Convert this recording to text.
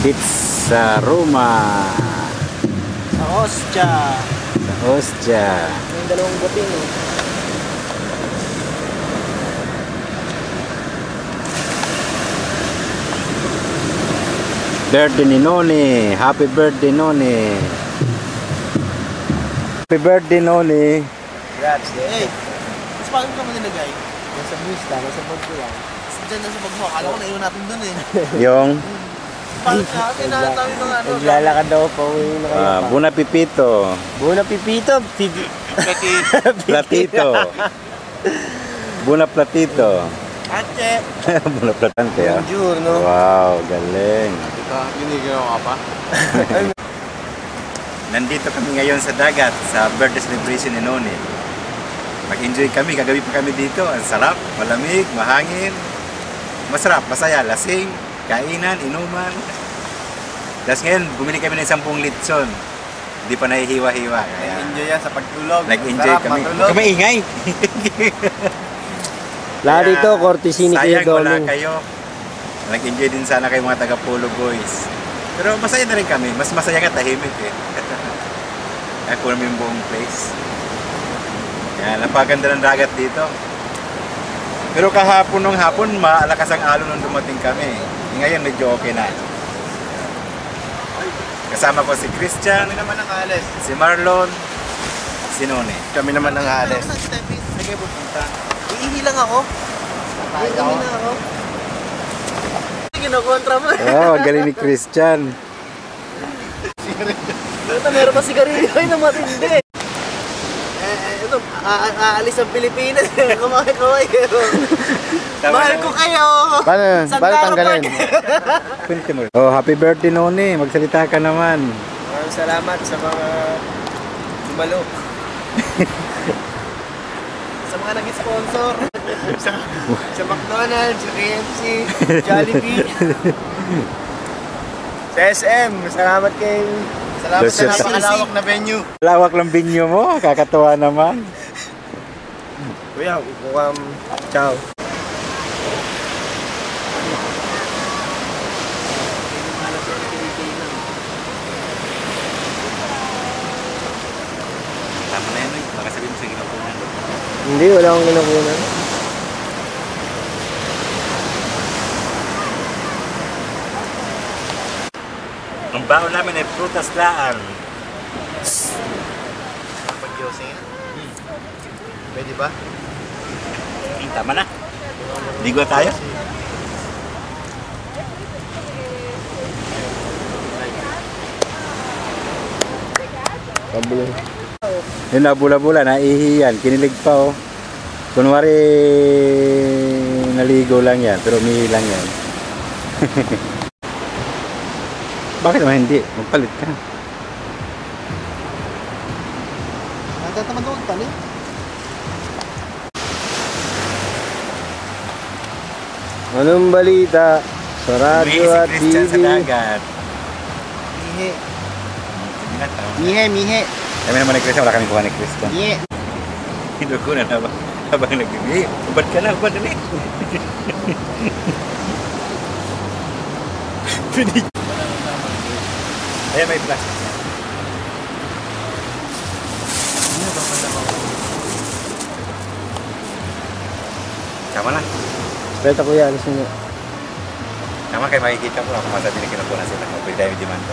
beach sa Roma. Sa Ostia. Sa Ostia. May dalawang buting eh. Birthday ni Noni. Happy birthday, Noni. Happy birthday, Noni. Grazie. Hey, mas paano ka mo nilagay? Nasa bus lang, nasa bag ko lang. Diyan na sa bag mo. Akala ko naiwan natin dun eh. Yung? Paano ka? Kailangan namin mga ano. Naglalakad daw po. Buna Pipito. Buna Pipito. Platito. Buna Platito. Ate. Buna Platante ah. Bonjour, no? Wow, galing. Binigyan ka pa? Nandito kami ngayon sa dagat sa birthday celebration ni Noni. Mag-enjoy kami, kagabi pa kami dito. Ang sarap, malamig, mahangin. Masarap, masaya, lasing, kainan, inuman. Tapos ngayon, bumili kami ng 10 litson. Hindi pa nahihiwa-hiwa. Nag-enjoy yan sa pagtulog. Nag-enjoy kami. Huwag kami ingay. Lahat dito, courtesy ni Kuya Sayang wala Doming. kayo. Nag-enjoy din sana kayo mga taga-Polo Boys. Pero masaya na rin kami. Mas masaya ka tahimik eh. Kaya po namin yung buong place. Kaya napaganda ng dagat dito. Pero kahapon nung hapon, maalakas ang alon nung dumating kami. Ngayon medyo okay na. Kasama ko si Christian, Kami naman ang alis. si Marlon, si Noni. Kami naman ang alis. Sige, pupunta. Iihi lang ako. Iihi lang ako. Kinokontra mo. Oh, galing ni Christian. Meron pa sigarilyo ay na matindi. Ito, aalis ang Pilipinas. Kumakay-kumakay kayo. Mahal ko kayo. Paano tanggalin? Oh, happy birthday Noni. Magsalita ka naman. Maraming salamat sa mga dumalo. Sa mga nag-sponsor. sa McDonald's, sa KFC, Jollibee. Sa SM, salamat kay... Salamat sa Yes, yes. napakalawak na venue. Lawak lang binyo mo. Kakatuwa naman. Kuya, ciao. Tama na yan eh. Baka sabihin mo sa ginapunan. Hindi, wala akong ginakunan. Ang baon namin ay prutas laan. Pag-yosing. Pwede ba? Tama na. Ligo tayo. Pablo. Yun na, bula-bula, naihiyan. Kinilig pa oh. Kunwari naligo lang yan, pero umihi lang yan. Bakit naman hindi? Magpalit ka. Nagtatamad ako magpalit. Anong balita sa radyo Umihi si at Christian sa TV? dagat. Mihe. Sige na, tama na. Mihe. Kami naman ni Christian, wala kami kuha ni Christian. Mihe. Hinukunan habang nag-umihi. Ubad ka na, ubad ulit. Ayan, may plastic. Tama na. Pwede kuya, alis nyo. Tama kayo makikita ko kung masabi na kinukunan sila. Pwede tayo demand.